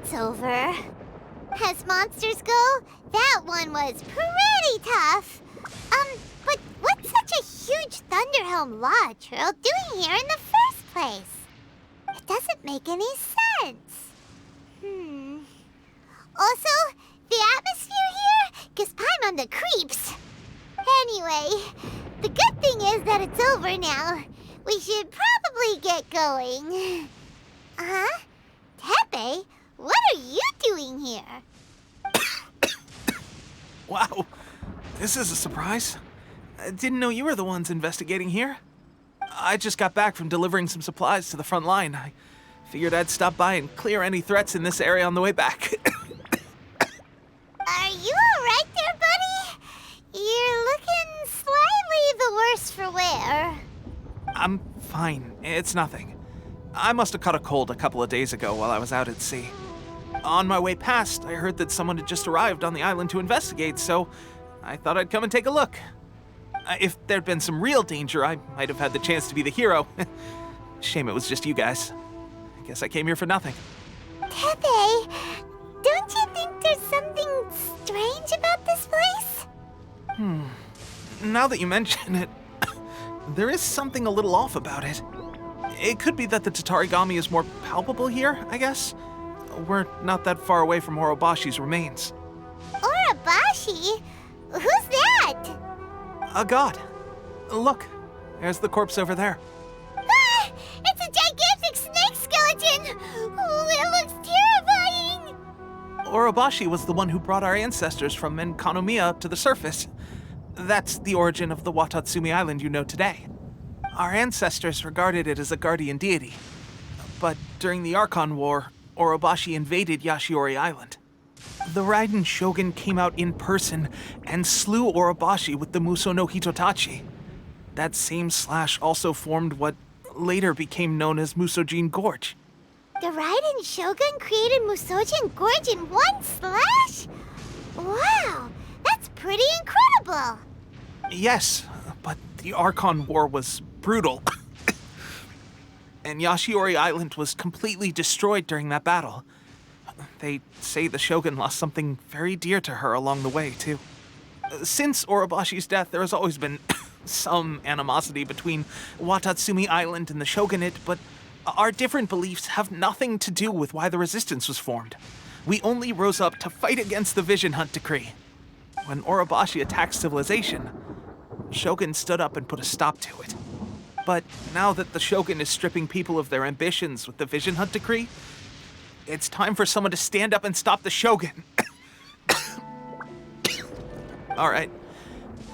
it's over. As monsters go, that one was pretty tough. But what's such a huge Thunderhelm Lodge Earl doing here in the first place? It doesn't make any sense. Also, the atmosphere here gives Paimon the creeps. Anyway, the good thing is that it's over now. We should probably get going. Tepe, what are you doing here? Wow, this is a surprise. I didn't know you were the ones investigating here. I just got back from delivering some supplies to the front line. I figured I'd stop by and clear any threats in this area on the way back. Are you alright there, buddy? You're looking slightly the worse for wear. I'm fine. It's nothing. I must have caught a cold a couple of days ago while I was out at sea. On my way past, I heard that someone had just arrived on the island to investigate, so I thought I'd come and take a look. If there'd been some real danger, I might have had the chance to be the hero. Shame it was just you guys. I guess I came here for nothing. Tepe, don't you think there's something strange about this place? Now that you mention it, there is something a little off about it. It could be that the Tatarigami is more palpable here, I guess. We're not that far away from Orobashi's remains. Orobashi? Who's that? A god. Look, there's the corpse over there. Ah! It's a gigantic snake skeleton! Oh, it looks terrifying! Orobashi was the one who brought our ancestors from Enkanomiya up to the surface. That's the origin of the Watatsumi Island you know today. Our ancestors regarded it as a guardian deity. But during the Archon War, Orobashi invaded Yashiori Island. The Raiden Shogun came out in person and slew Orobashi with the Muso no Hitotachi. That same slash also formed what later became known as Musojin Gorge. The Raiden Shogun created Musojin Gorge in one slash? Wow, that's pretty incredible! Yes, but the Archon War was brutal. And Yashiori Island was completely destroyed during that battle. They say the Shogun lost something very dear to her along the way, too. Since Orobashi's death, there has always been some animosity between Watatsumi Island and the Shogunate, but our different beliefs have nothing to do with why the resistance was formed. We only rose up to fight against the Vision Hunt Decree. When Orobashi attacked civilization, Shogun stood up and put a stop to it. But now that the Shogun is stripping people of their ambitions with the Vision Hunt Decree, it's time for someone to stand up and stop the Shogun. All right,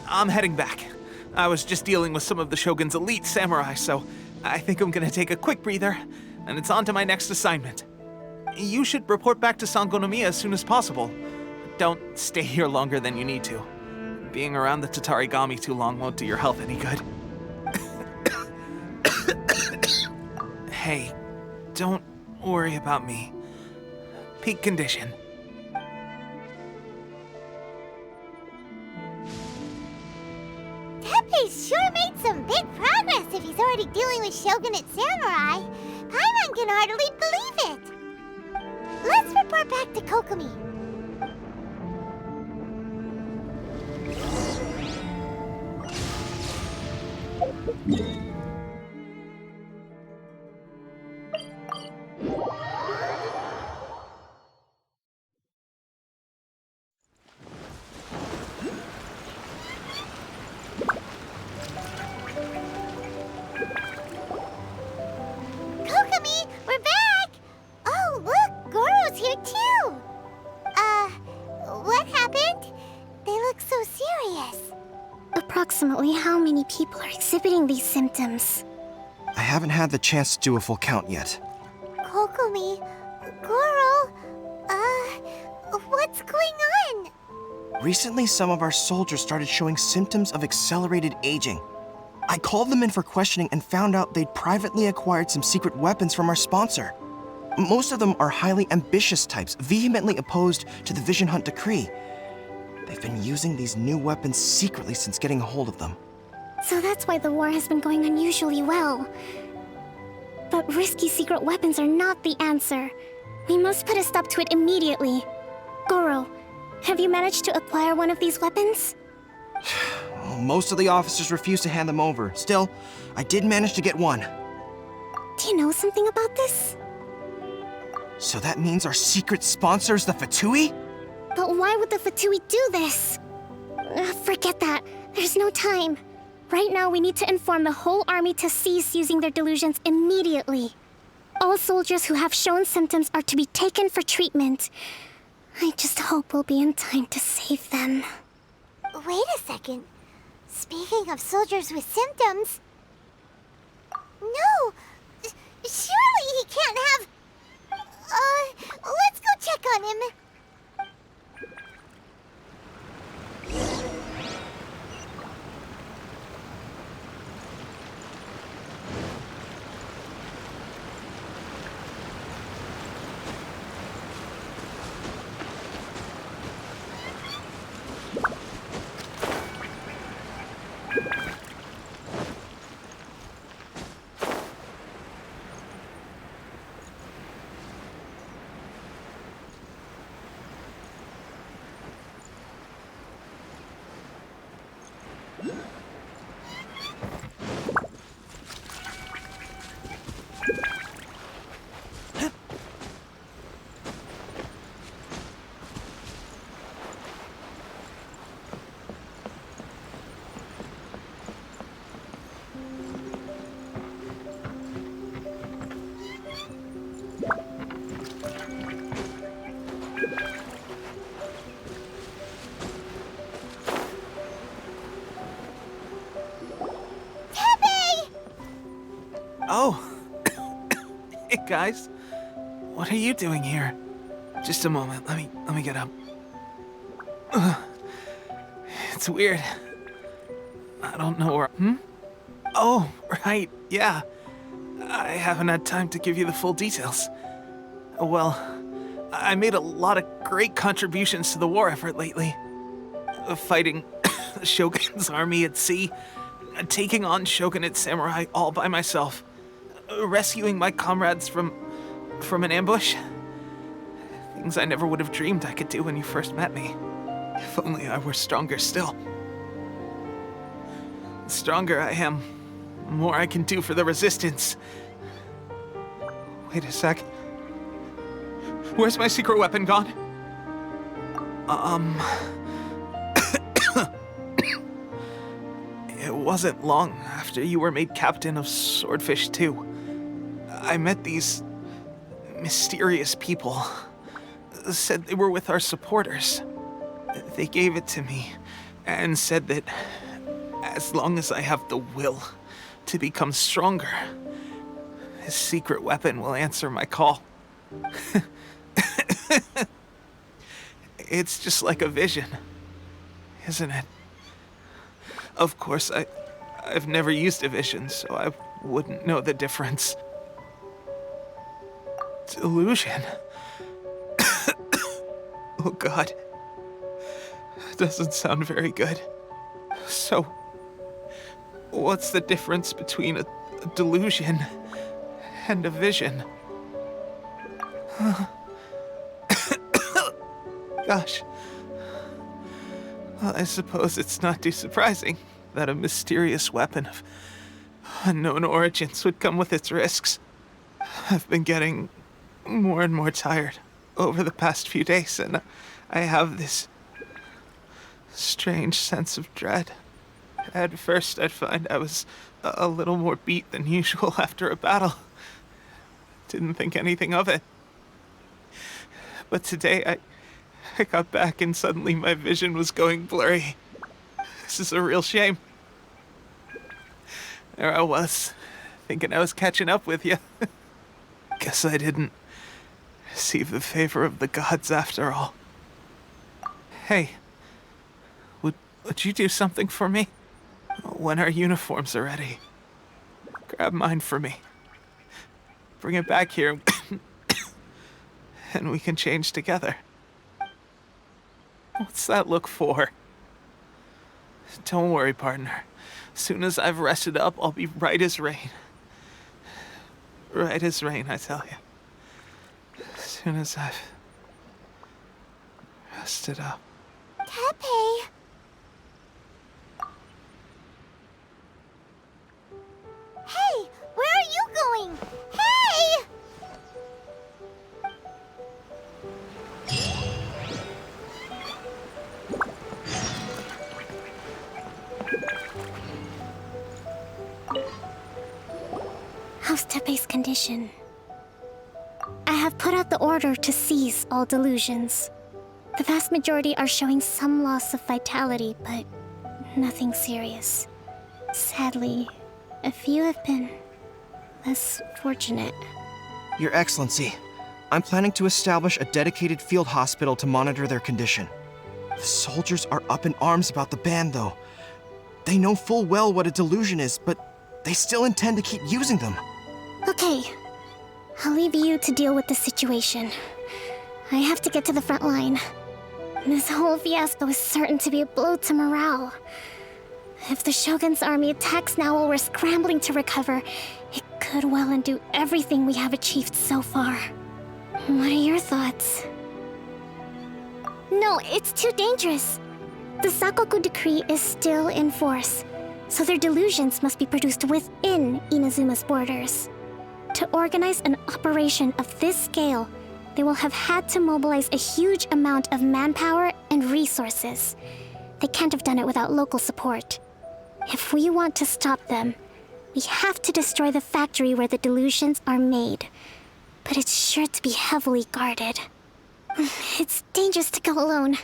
I'm heading back. I was just dealing with some of the Shogun's elite samurai, so I think I'm gonna take a quick breather, and it's on to my next assignment. You should report back to Sangonomiya as soon as possible. Don't stay here longer than you need to. Being around the Tatarigami too long won't do your health any good. Hey, don't worry about me. Peak condition. Tepe sure made some big progress if he's already dealing with Shogunate samurai. Paimon can hardly believe it. Let's report back to Kokomi. Kokomi, we're back! Oh, look, Goro's here too! What happened? They look so serious. Approximately how many people are exhibiting these symptoms? I haven't had the chance to do a full count yet. Kokomi, Goro, what's going on? Recently, some of our soldiers started showing symptoms of accelerated aging. I called them in for questioning and found out they'd privately acquired some secret weapons from our sponsor. Most of them are highly ambitious types, vehemently opposed to the Vision Hunt Decree. They've been using these new weapons secretly since getting a hold of them. So that's why the war has been going unusually well. But risky secret weapons are not the answer. We must put a stop to it immediately. Goro, have you managed to acquire one of these weapons? Well, most of the officers refuse to hand them over. Still, I did manage to get one. Do you know something about this? So that means our secret sponsor is the Fatui? But why would the Fatui do this? Forget that. There's no time. Right now, we need to inform the whole army to cease using their delusions immediately. All soldiers who have shown symptoms are to be taken for treatment. I just hope we'll be in time to save them. Wait a second. Speaking of soldiers with symptoms... No! Surely he can't have... let's go check on him. Oh. Hey, guys. What are you doing here? Just a moment. Let me get up. It's weird. I don't know where... Oh, right. Yeah. I haven't had time to give you the full details. Well, I made a lot of great contributions to the war effort lately. Fighting the Shogun's army at sea, taking on Shogunate samurai all by myself, rescuing my comrades from an ambush. Things I never would have dreamed I could do when you first met me. If only I were stronger still. The stronger I am, the more I can do for the Resistance. Wait a sec. Where's my secret weapon gone? It wasn't long after you were made captain of Swordfish 2. I met these mysterious people. Said they were with our supporters. They gave it to me and said that as long as I have the will to become stronger, his secret weapon will answer my call. It's just like a vision, isn't it? Of course, I've never used a vision, so I wouldn't know the difference. Delusion. Oh God. Doesn't sound very good. So, what's the difference between a delusion and a vision? Gosh. Well, I suppose it's not too surprising that a mysterious weapon of unknown origins would come with its risks. I've been getting more and more tired over the past few days, and I have this strange sense of dread. At first, I'd find I was a little more beat than usual after a battle. Didn't think anything of it. But today, I got back and suddenly my vision was going blurry. This is a real shame. There I was, thinking I was catching up with you. Guess I didn't receive the favor of the gods after all. Hey, would you do something for me? When our uniforms are ready, grab mine for me. Bring it back here, and we can change together. What's that look for? Don't worry, partner. As soon as I've rested up, I'll be right as rain. Right as rain, I tell you. soon as I've rested up. Tepe! Hey! Where are you going? Hey! How's Tepe's condition? I have put out the order to seize all delusions. The vast majority are showing some loss of vitality, but nothing serious. Sadly, a few have been less fortunate. Your Excellency, I'm planning to establish a dedicated field hospital to monitor their condition. The soldiers are up in arms about the ban, though. They know full well what a delusion is, but they still intend to keep using them. Okay, I'll leave you to deal with the situation. I have to get to the front line. This whole fiasco is certain to be a blow to morale. If the Shogun's army attacks now while we're scrambling to recover, it could well undo everything we have achieved so far. What are your thoughts? No, it's too dangerous. The Sakoku decree is still in force, so their delusions must be produced within Inazuma's borders. To organize an operation of this scale, they will have had to mobilize a huge amount of manpower and resources. They can't have done it without local support. If we want to stop them, we have to destroy the factory where the delusions are made. But it's sure to be heavily guarded. It's dangerous to go alone.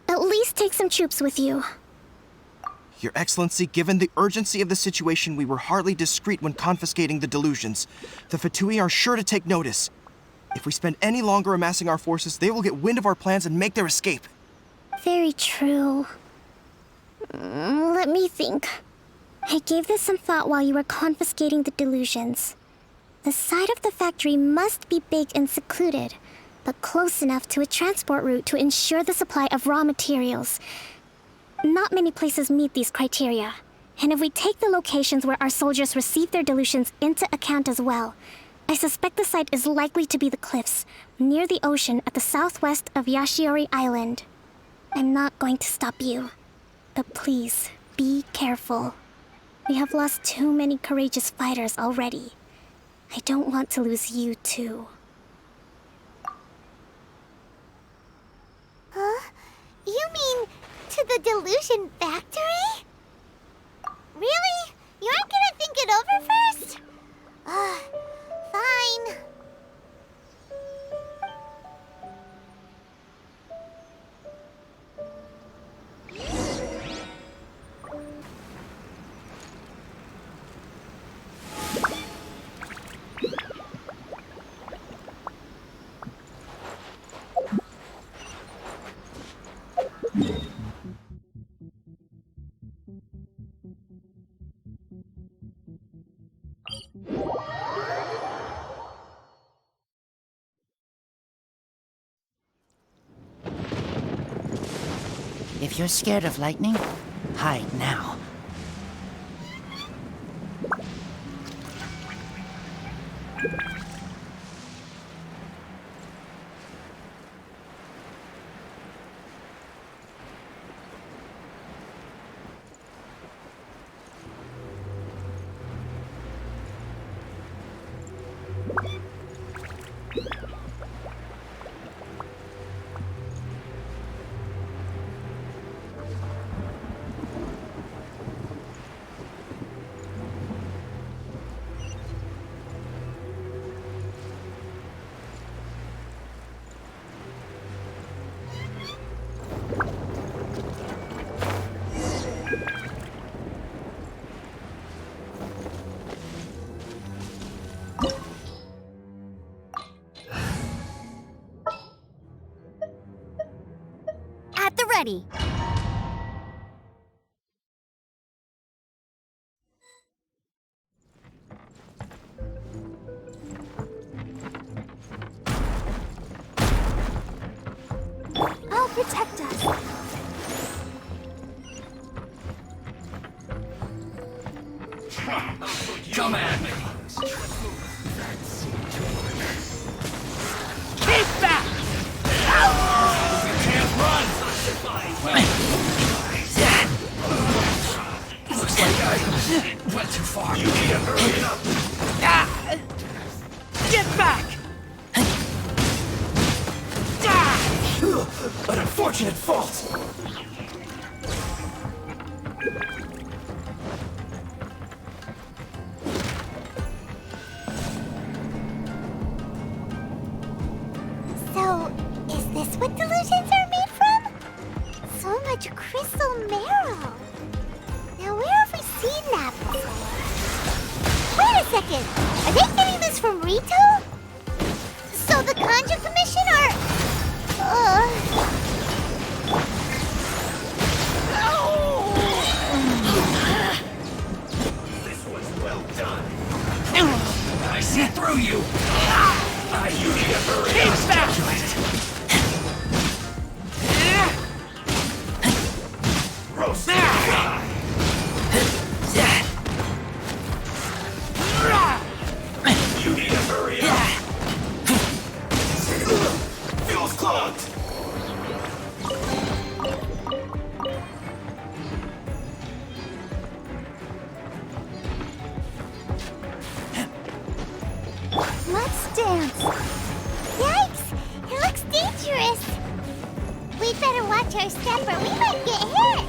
At least take some troops with you. Your Excellency, given the urgency of the situation, we were hardly discreet when confiscating the delusions. The Fatui are sure to take notice. If we spend any longer amassing our forces, they will get wind of our plans and make their escape. Very true. Let me think. I gave this some thought while you were confiscating the delusions. The side of the factory must be big and secluded, but close enough to a transport route to ensure the supply of raw materials. Not many places meet these criteria, and if we take the locations where our soldiers receive their delusions into account as well, I suspect the site is likely to be the cliffs, near the ocean at the southwest of Yashiori Island. I'm not going to stop you, but please, be careful. We have lost too many courageous fighters already. I don't want to lose you too. Huh? You mean to the delusion factory? Really? You aren't gonna think it over first? Fine. If you're scared of lightning, hide now. At the ready. I'll protect us. Come at me. unfortunate fault. So, is this what delusions are made from? So much crystal marrow. Now, where have we seen that before? Wait a second. Are they getting this from Rito? So the Conjure Commission are... This was well done. I see through you. You need to hurry up. Roast. You need to hurry up. Fuel's clogged. Let's dance. Yikes! It looks dangerous. We'd better watch our step or we might get hit.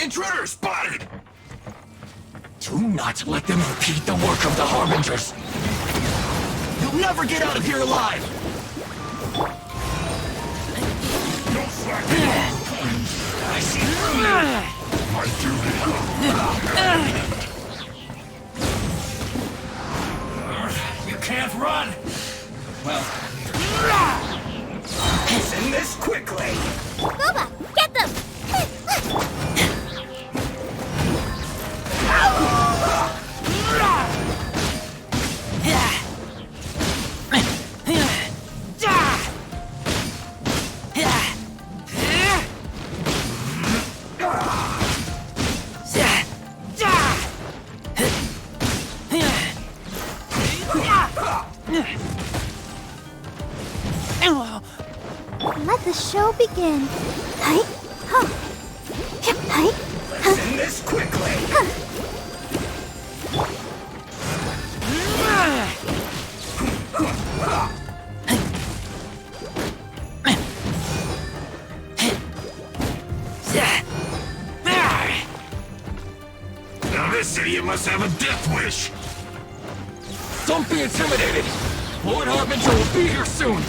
Intruder spotted! Do not let them repeat the work of the Harbingers. You'll never get out of here alive! No slack. I see through you! My duty. You can't run! Well... Send this quickly! Boba, get them! Let the show begin. Hi, huh. Hi, huh. Send this quickly! Now this idiot must have a death wish! Don't be intimidated! Lord Harbinger will be here soon!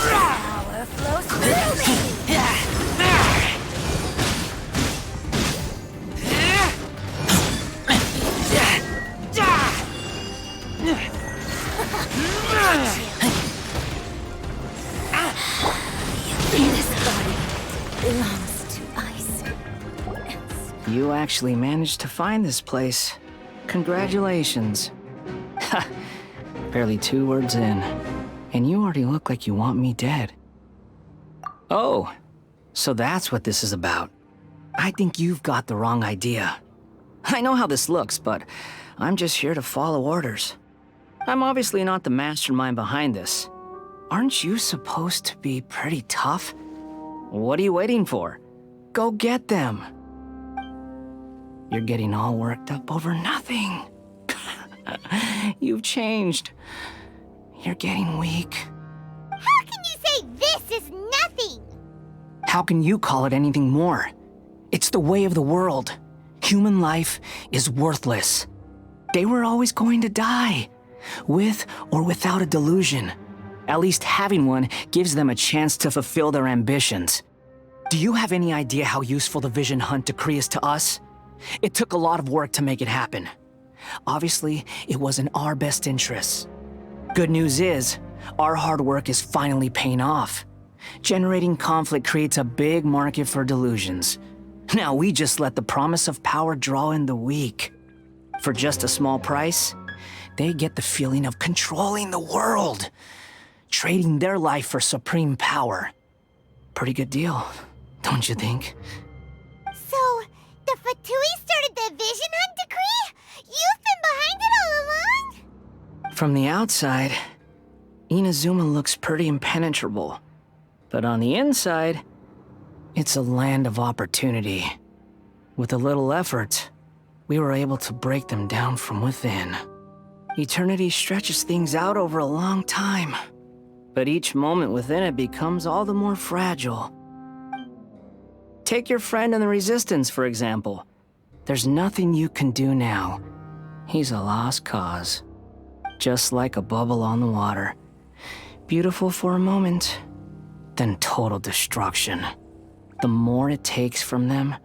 Power flows through me! This body belongs to ice. You actually managed to find this place. Congratulations. Ha! Barely 2 words in, and you already look like you want me dead. Oh, so that's what this is about. I think you've got the wrong idea. I know how this looks, but I'm just here to follow orders. I'm obviously not the mastermind behind this. Aren't you supposed to be pretty tough? What are you waiting for? Go get them. You're getting all worked up over nothing. You've changed. You're getting weak. How can you say this is nothing? How can you call it anything more? It's the way of the world. Human life is worthless. They were always going to die, with or without a delusion. At least having one gives them a chance to fulfill their ambitions. Do you have any idea how useful the Vision Hunt decree is to us? It took a lot of work to make it happen. Obviously, it was in our best interests. Good news is, our hard work is finally paying off. Generating conflict creates a big market for delusions. Now we just let the promise of power draw in the weak. For just a small price, they get the feeling of controlling the world, trading their life for supreme power. Pretty good deal, don't you think? So, the Fatui started the Vision Hunt decree? You've been behind it all along? From the outside, Inazuma looks pretty impenetrable. But on the inside, it's a land of opportunity. With a little effort, we were able to break them down from within. Eternity stretches things out over a long time, but each moment within it becomes all the more fragile. Take your friend in the Resistance, for example. There's nothing you can do now. He's a lost cause. Just like a bubble on the water. Beautiful for a moment, then total destruction. The more it takes from them,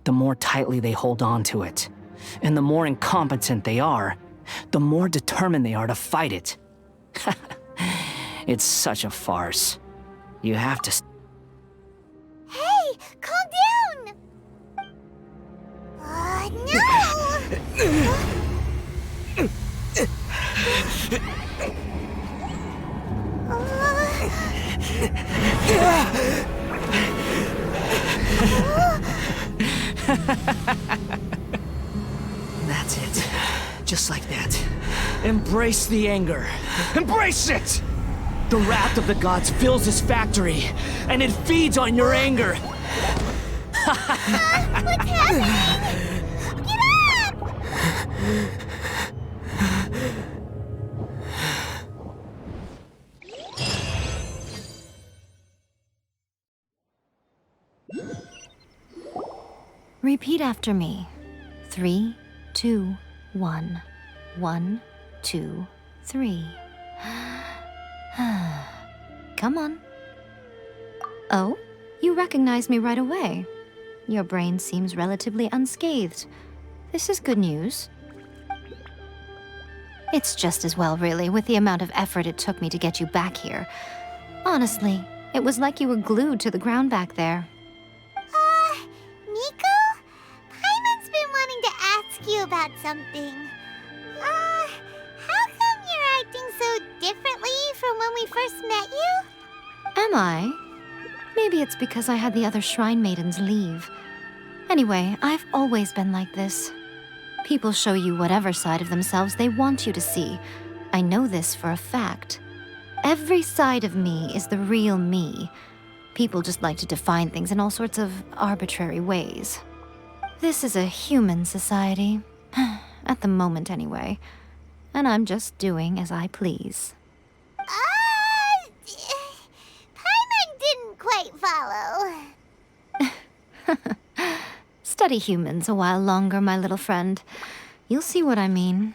the more tightly they hold on to it. And the more incompetent they are, the more determined they are to fight it. It's such a farce. You have to... Hey, calm down! No! That's it. Just like that. Embrace the anger. Embrace it! The wrath of the gods fills this factory, and it feeds on your anger. What's happening? Get up! Repeat after me. 3, 2, 1. 1, 2, 3. Come on. Oh, you recognize me right away. Your brain seems relatively unscathed. This is good news. It's just as well, really, with the amount of effort it took me to get you back here. Honestly, it was like you were glued to the ground back there. Nico? Paimon's been wanting to ask you about something. How come you're acting so differently from when we first met you? Am I? Maybe it's because I had the other Shrine Maidens leave. Anyway, I've always been like this. People show you whatever side of themselves they want you to see. I know this for a fact. Every side of me is the real me. People just like to define things in all sorts of arbitrary ways. This is a human society. At the moment, anyway. And I'm just doing as I please. Paimon didn't quite follow. Study humans a while longer, my little friend. You'll see what I mean.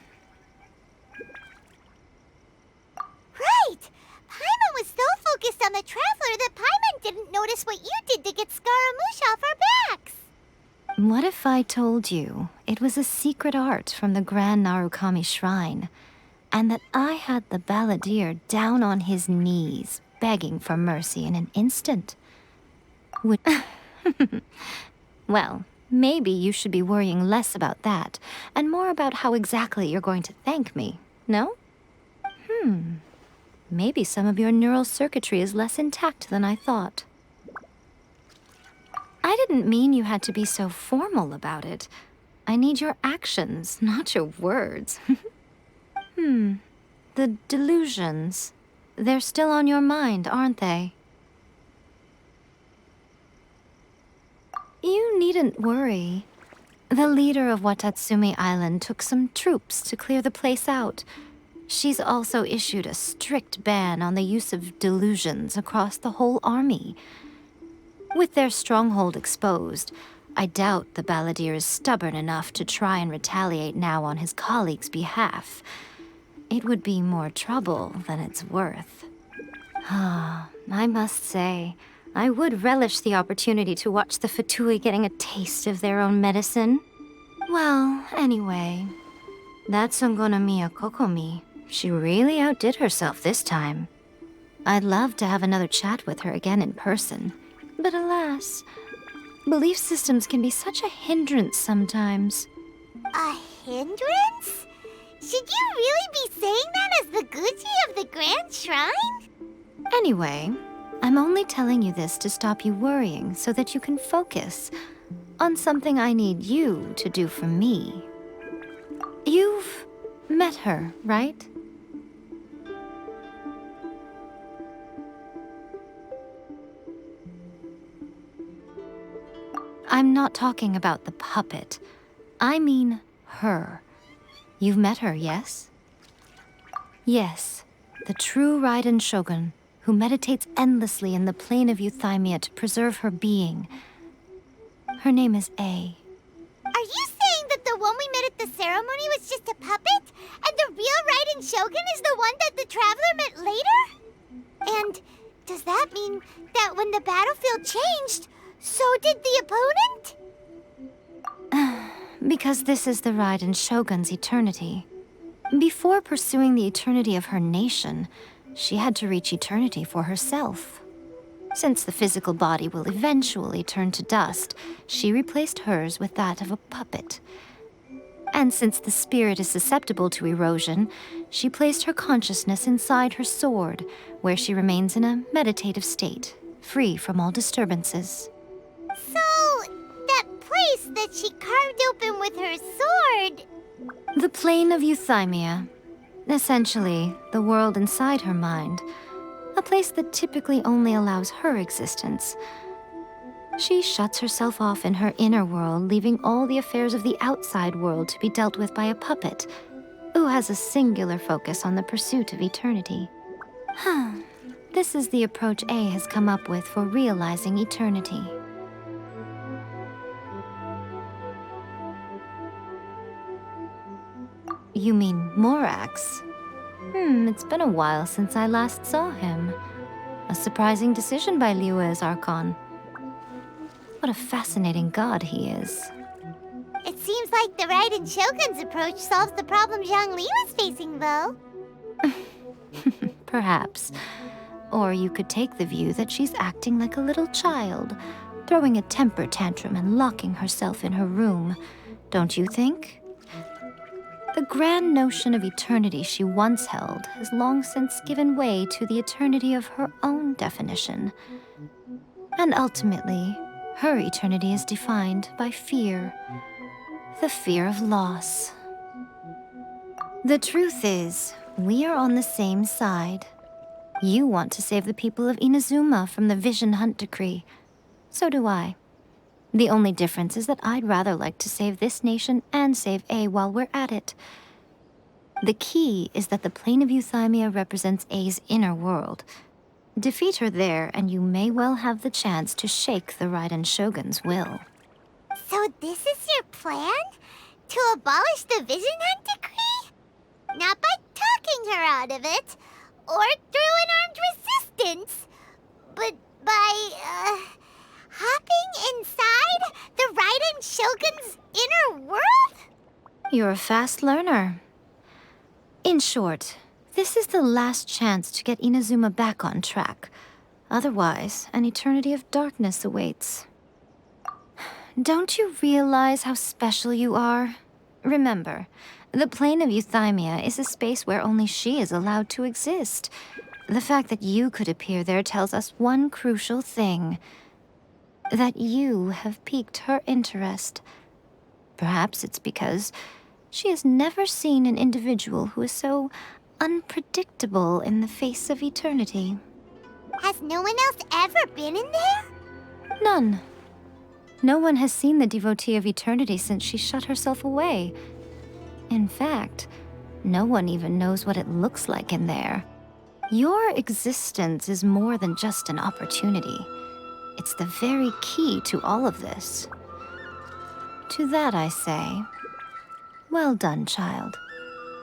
Right! Paimon was so focused on the Traveler that Paimon didn't notice what you did to get Scaramouche off our backs. What if I told you it was a secret art from the Grand Narukami Shrine, and that I had the balladeer down on his knees, begging for mercy in an instant? Would... Well, maybe you should be worrying less about that, and more about how exactly you're going to thank me, no? Maybe some of your neural circuitry is less intact than I thought. I didn't mean you had to be so formal about it. I need your actions, not your words. The delusions. They're still on your mind, aren't they? You needn't worry. The leader of Watatsumi Island took some troops to clear the place out. She's also issued a strict ban on the use of delusions across the whole army. With their stronghold exposed, I doubt the balladeer is stubborn enough to try and retaliate now on his colleagues' behalf. It would be more trouble than it's worth. I must say, I would relish the opportunity to watch the Fatui getting a taste of their own medicine. Well, anyway, that Songonomiya Kokomi, she really outdid herself this time. I'd love to have another chat with her again in person, but alas, belief systems can be such a hindrance sometimes. A hindrance? Should you really be saying that as the Gucci of the Grand Shrine? Anyway, I'm only telling you this to stop you worrying so that you can focus on something I need you to do for me. You've met her, right? I'm not talking about the puppet. I mean her. You've met her, yes? Yes, the true Raiden Shogun, who meditates endlessly in the plane of Euthymia to preserve her being. Her name is A. Are you saying that the one we met at the ceremony was just a puppet? And the real Raiden Shogun is the one that the Traveler met later? And does that mean that when the battlefield changed, so did the opponent? Because this is the Raiden Shogun's eternity. Before pursuing the eternity of her nation, she had to reach eternity for herself. Since the physical body will eventually turn to dust, she replaced hers with that of a puppet. And since the spirit is susceptible to erosion, she placed her consciousness inside her sword, where she remains in a meditative state, free from all disturbances. So, that place that she carved open with her sword... The plane of Euthymia. Essentially, the world inside her mind. A place that typically only allows her existence. She shuts herself off in her inner world, leaving all the affairs of the outside world to be dealt with by a puppet, who has a singular focus on the pursuit of eternity. This is the approach A has come up with for realizing eternity. You mean Morax? It's been a while since I last saw him. A surprising decision by Liyue's Archon. What a fascinating god he is. It seems like the Raiden Shogun's approach solves the problem Zhang Li was facing, though. Perhaps. Or you could take the view that she's acting like a little child, throwing a temper tantrum and locking herself in her room. Don't you think? The grand notion of eternity she once held has long since given way to the eternity of her own definition. And ultimately, her eternity is defined by fear. The fear of loss. The truth is, we are on the same side. You want to save the people of Inazuma from the Vision Hunt decree. So do I. The only difference is that I'd rather like to save this nation and save A while we're at it. The key is that the plane of Euthymia represents A's inner world. Defeat her there, and you may well have the chance to shake the Raiden Shogun's will. So this is your plan? To abolish the Vision Hunt decree? Not by talking her out of it, or through an armed resistance, but by, hopping inside the Raiden Shogun's inner world? You're a fast learner. In short, this is the last chance to get Inazuma back on track. Otherwise, an eternity of darkness awaits. Don't you realize how special you are? Remember, the plane of Euthymia is a space where only she is allowed to exist. The fact that you could appear there tells us one crucial thing. That you have piqued her interest. Perhaps it's because she has never seen an individual who is so unpredictable in the face of eternity. Has no one else ever been in there? None. No one has seen the devotee of eternity since she shut herself away. In fact, no one even knows what it looks like in there. Your existence is more than just an opportunity. It's the very key to all of this. To that I say, well done, child.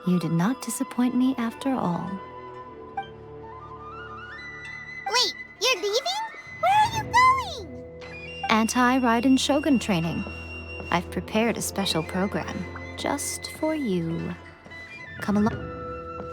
You did not disappoint me after all. Wait, you're leaving? Where are you going? Anti-Raiden Shogun training. I've prepared a special program just for you. Come along.